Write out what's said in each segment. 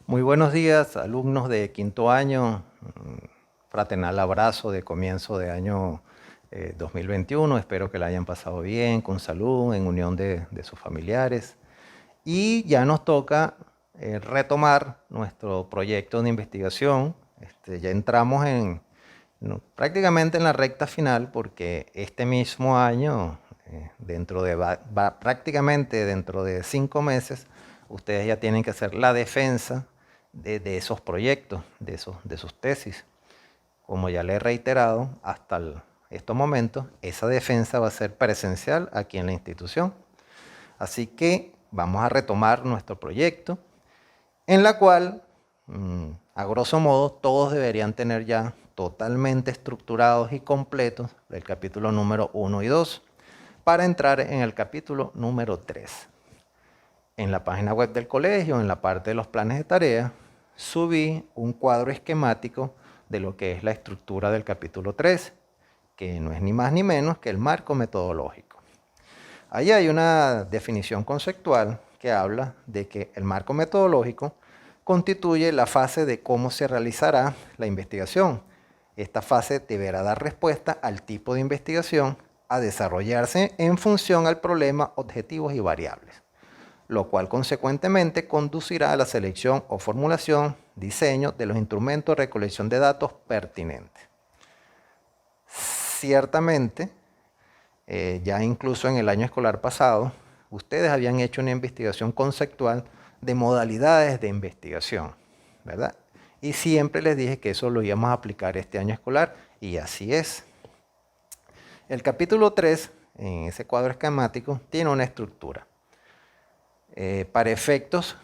Muy buenos días, alumnos de quinto año. Fraternal abrazo de comienzo de año 2021. Espero que la hayan pasado bien, con salud, en unión de sus familiares. Y ya nos toca retomar nuestro proyecto de investigación. Ya entramos prácticamente en la recta final porque este mismo año, prácticamente dentro de 5 meses, ustedes ya tienen que hacer la defensa de esos proyectos, de sus tesis. Como ya le he reiterado, hasta estos momentos, esa defensa va a ser presencial aquí en la institución. Así que vamos a retomar nuestro proyecto, en la cual, a grosso modo, todos deberían tener ya totalmente estructurados y completos el capítulo número 1 y 2, para entrar en el capítulo número 3. En la página web del colegio, en la parte de los planes de tarea, subí un cuadro esquemático de lo que es la estructura del capítulo 3, que no es ni más ni menos que el marco metodológico. Ahí hay una definición conceptual que habla de que el marco metodológico constituye la fase de cómo se realizará la investigación. Esta fase deberá dar respuesta al tipo de investigación a desarrollarse en función al problema, objetivos y variables, lo cual consecuentemente conducirá a la selección o formulación, diseño de los instrumentos de recolección de datos pertinentes. Ciertamente, ya incluso en el año escolar pasado, ustedes habían hecho una investigación conceptual de modalidades de investigación, ¿verdad? Y siempre les dije que eso lo íbamos a aplicar este año escolar, y así es. El capítulo 3, en ese cuadro esquemático, tiene una estructura. Para efectos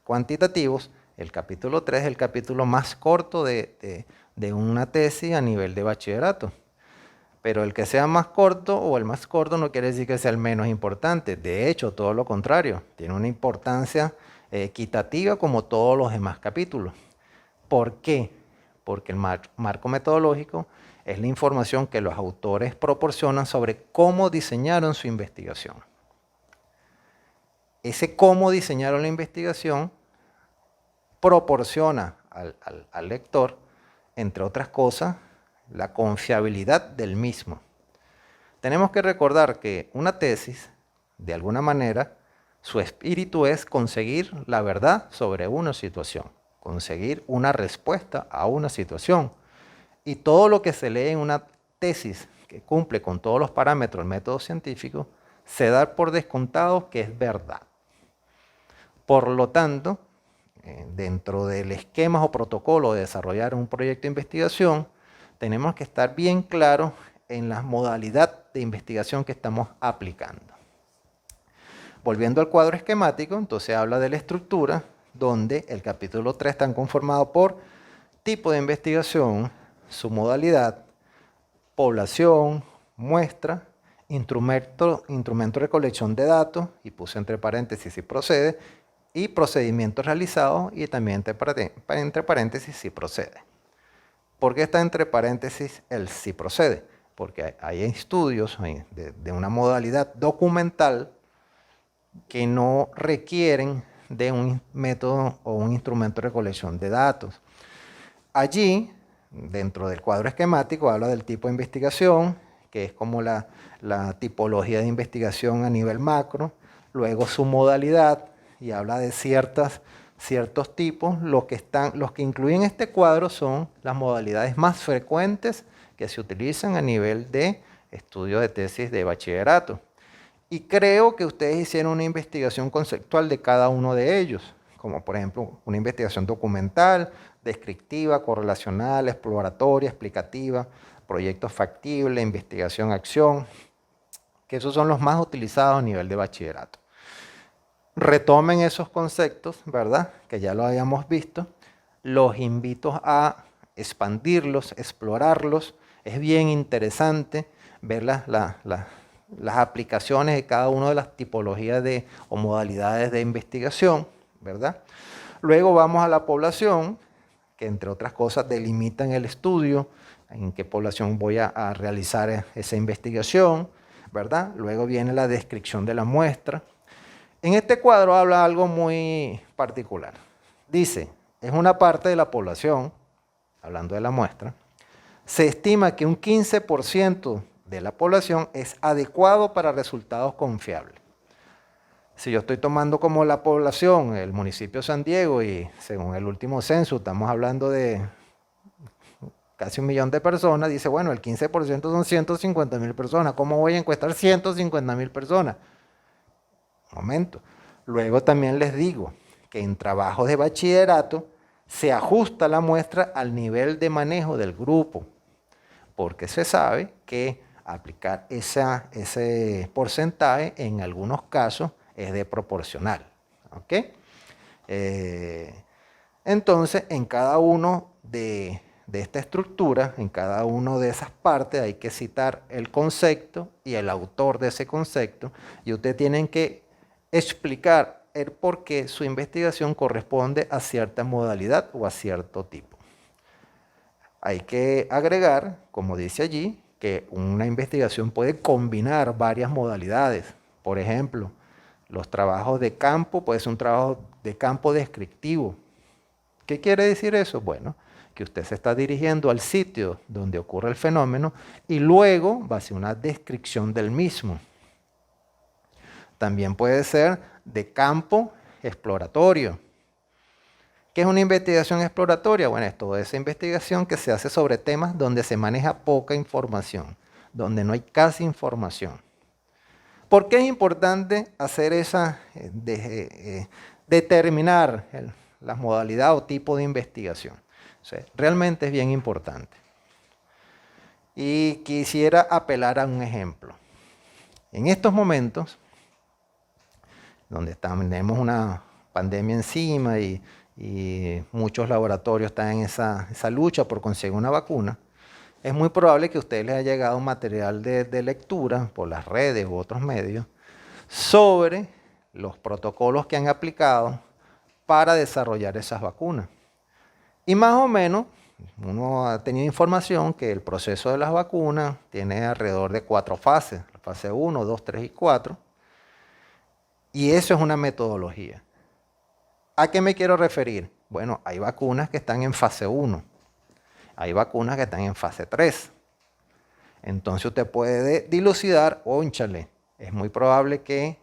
cuantitativos, el capítulo 3 es el capítulo más corto de una tesis a nivel de bachillerato. Pero el que sea más corto o el más corto no quiere decir que sea el menos importante. De hecho, todo lo contrario, tiene una importancia equitativa como todos los demás capítulos. ¿Por qué? Porque el marco metodológico es la información que los autores proporcionan sobre cómo diseñaron su investigación. Ese cómo diseñaron la investigación proporciona al lector, entre otras cosas, la confiabilidad del mismo. Tenemos que recordar que una tesis, de alguna manera, su espíritu es conseguir la verdad sobre una situación, conseguir una respuesta a una situación. Y todo lo que se lee en una tesis que cumple con todos los parámetros del método científico, se da por descontado que es verdad. Por lo tanto, dentro del esquema o protocolo de desarrollar un proyecto de investigación, tenemos que estar bien claros en la modalidad de investigación que estamos aplicando. Volviendo al cuadro esquemático, entonces habla de la estructura, donde el capítulo 3 está conformado por tipo de investigación, su modalidad, población, muestra, instrumento de recolección de datos, y puse entre paréntesis si procede, y procedimientos realizados, y también entre paréntesis si procede. ¿Por qué está entre paréntesis el si procede? Porque hay estudios de una modalidad documental que no requieren de un método o un instrumento de recolección de datos. Allí, dentro del cuadro esquemático, habla del tipo de investigación, que es como la tipología de investigación a nivel macro, luego su modalidad, y habla de ciertos tipos. Los que incluyen este cuadro son las modalidades más frecuentes que se utilizan a nivel de estudio de tesis de bachillerato. Y creo que ustedes hicieron una investigación conceptual de cada uno de ellos, como por ejemplo una investigación documental, descriptiva, correlacional, exploratoria, explicativa, proyecto factible, investigación-acción, que esos son los más utilizados a nivel de bachillerato. Retomen esos conceptos, ¿verdad? Que ya lo habíamos visto. Los invito a expandirlos, explorarlos. Es bien interesante ver las aplicaciones de cada una de las tipologías o modalidades de investigación, ¿verdad? Luego vamos a la población, que entre otras cosas delimitan el estudio, en qué población voy a realizar esa investigación, ¿verdad? Luego viene la descripción de la muestra. En este cuadro habla algo muy particular. Dice, es una parte de la población, hablando de la muestra, se estima que un 15% de la población es adecuado para resultados confiables. Si yo estoy tomando como la población el municipio de San Diego y según el último censo estamos hablando de casi 1 millón de personas, dice, bueno, el 15% son 150.000 personas. ¿Cómo voy a encuestar 150.000 personas? Momento. Luego también les digo que en trabajos de bachillerato se ajusta la muestra al nivel de manejo del grupo, porque se sabe que aplicar ese porcentaje en algunos casos es de proporcional. ¿Ok? Entonces, en cada uno de esta estructura, en cada una de esas partes hay que citar el concepto y el autor de ese concepto, y ustedes tienen que explicar el por qué su investigación corresponde a cierta modalidad o a cierto tipo. Hay que agregar, como dice allí, que una investigación puede combinar varias modalidades. Por ejemplo, los trabajos de campo, puede ser un trabajo de campo descriptivo. ¿Qué quiere decir eso? Bueno, que usted se está dirigiendo al sitio donde ocurre el fenómeno y luego va a hacer una descripción del mismo. También puede ser de campo exploratorio. ¿Qué es una investigación exploratoria? Bueno, es toda esa investigación que se hace sobre temas donde se maneja poca información, donde no hay casi información. ¿Por qué es importante hacer determinar la modalidad o tipo de investigación? O sea, realmente es bien importante. Y quisiera apelar a un ejemplo. En estos momentos, donde tenemos una pandemia encima y muchos laboratorios están en esa lucha por conseguir una vacuna, es muy probable que a ustedes les haya llegado un material de lectura por las redes u otros medios sobre los protocolos que han aplicado para desarrollar esas vacunas. Y más o menos, uno ha tenido información que el proceso de las vacunas tiene alrededor de 4 fases, fase 1, 2, 3 y 4, y eso es una metodología. ¿A qué me quiero referir? Bueno, hay vacunas que están en fase 1, hay vacunas que están en fase 3. Entonces usted puede dilucidar, ónchale, es muy probable que,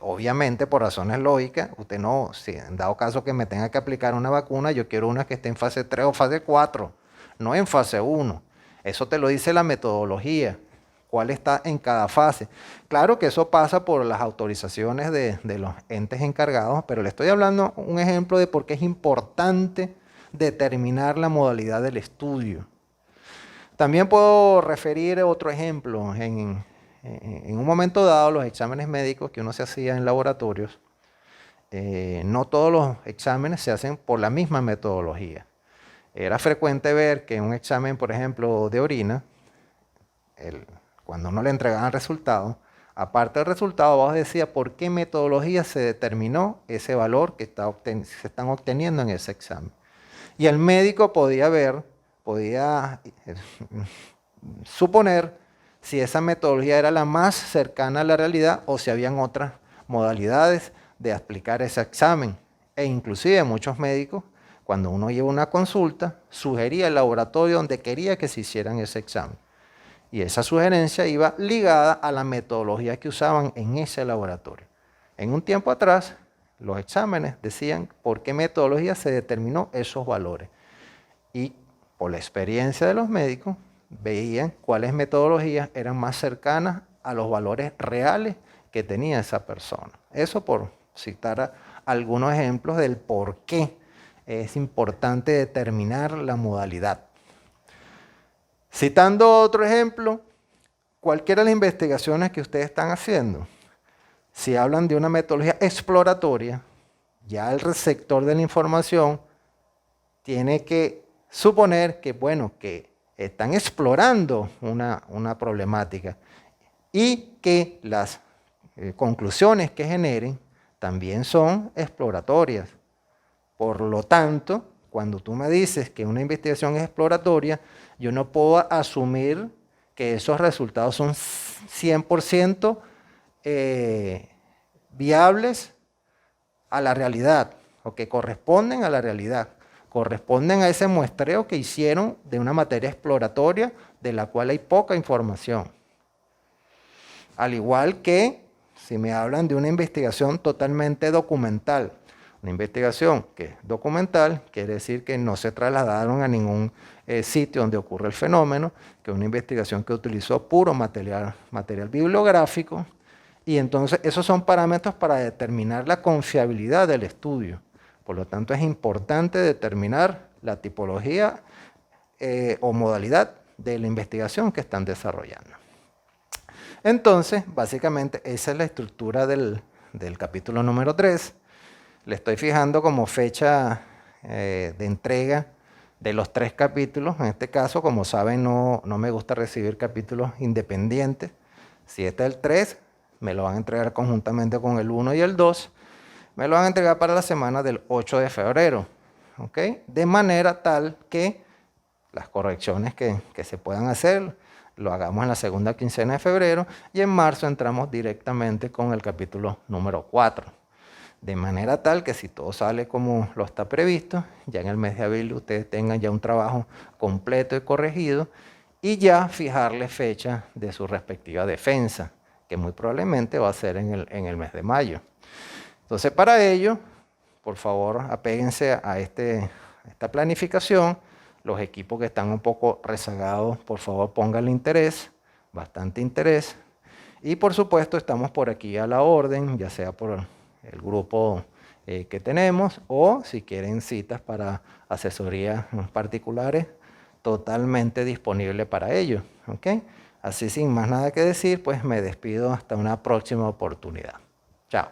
obviamente por razones lógicas, usted no, si en dado caso que me tenga que aplicar una vacuna, yo quiero una que esté en fase 3 o fase 4, no en fase 1. Eso te lo dice la metodología, cuál está en cada fase. Claro que eso pasa por las autorizaciones de los entes encargados, pero le estoy hablando un ejemplo de por qué es importante determinar la modalidad del estudio. También puedo referir otro ejemplo. En un momento dado, los exámenes médicos que uno se hacía en laboratorios, no todos los exámenes se hacen por la misma metodología. Era frecuente ver que un examen, por ejemplo, de orina, cuando uno le entregaban resultados, aparte del resultado, abajo decía por qué metodología se determinó ese valor que se están obteniendo en ese examen. Y el médico podía suponer si esa metodología era la más cercana a la realidad o si habían otras modalidades de aplicar ese examen. E inclusive muchos médicos, cuando uno lleva una consulta, sugería el laboratorio donde quería que se hicieran ese examen. Y esa sugerencia iba ligada a la metodología que usaban en ese laboratorio. En un tiempo atrás, los exámenes decían por qué metodología se determinó esos valores. Y por la experiencia de los médicos, veían cuáles metodologías eran más cercanas a los valores reales que tenía esa persona. Eso por citar algunos ejemplos del por qué es importante determinar la modalidad. Citando otro ejemplo, cualquiera de las investigaciones que ustedes están haciendo, si hablan de una metodología exploratoria, ya el receptor de la información tiene que suponer que, bueno, que están explorando una problemática y que las conclusiones que generen también son exploratorias. Por lo tanto, cuando tú me dices que una investigación es exploratoria, yo no puedo asumir que esos resultados son 100% viables a la realidad o que corresponden a la realidad, corresponden a ese muestreo que hicieron de una materia exploratoria de la cual hay poca información. Al igual que si me hablan de una investigación totalmente documental, una investigación que es documental quiere decir que no se trasladaron a ningún sitio donde ocurre el fenómeno, que es una investigación que utilizó puro material bibliográfico, y entonces esos son parámetros para determinar la confiabilidad del estudio. Por lo tanto, es importante determinar la tipología o modalidad de la investigación que están desarrollando. Entonces, básicamente, esa es la estructura del capítulo número 3. Le estoy fijando como fecha de entrega de los 3 capítulos. En este caso, como saben, no me gusta recibir capítulos independientes. Si este es el 3, me lo van a entregar conjuntamente con el 1 y el 2. Me lo van a entregar para la semana del 8 de febrero. ¿Ok? De manera tal que las correcciones que se puedan hacer lo hagamos en la segunda quincena de febrero y en marzo entramos directamente con el capítulo número 4. De manera tal que si todo sale como lo está previsto, ya en el mes de abril ustedes tengan ya un trabajo completo y corregido y ya fijarle fecha de su respectiva defensa, que muy probablemente va a ser en el mes de mayo. Entonces, para ello, por favor, apéguense a esta planificación. Los equipos que están un poco rezagados, por favor, pónganle interés, bastante interés. Y por supuesto, estamos por aquí a la orden, ya sea por el grupo que tenemos o si quieren citas para asesorías particulares, totalmente disponible para ello. ¿Okay? Así, sin más nada que decir, pues me despido hasta una próxima oportunidad. Chao.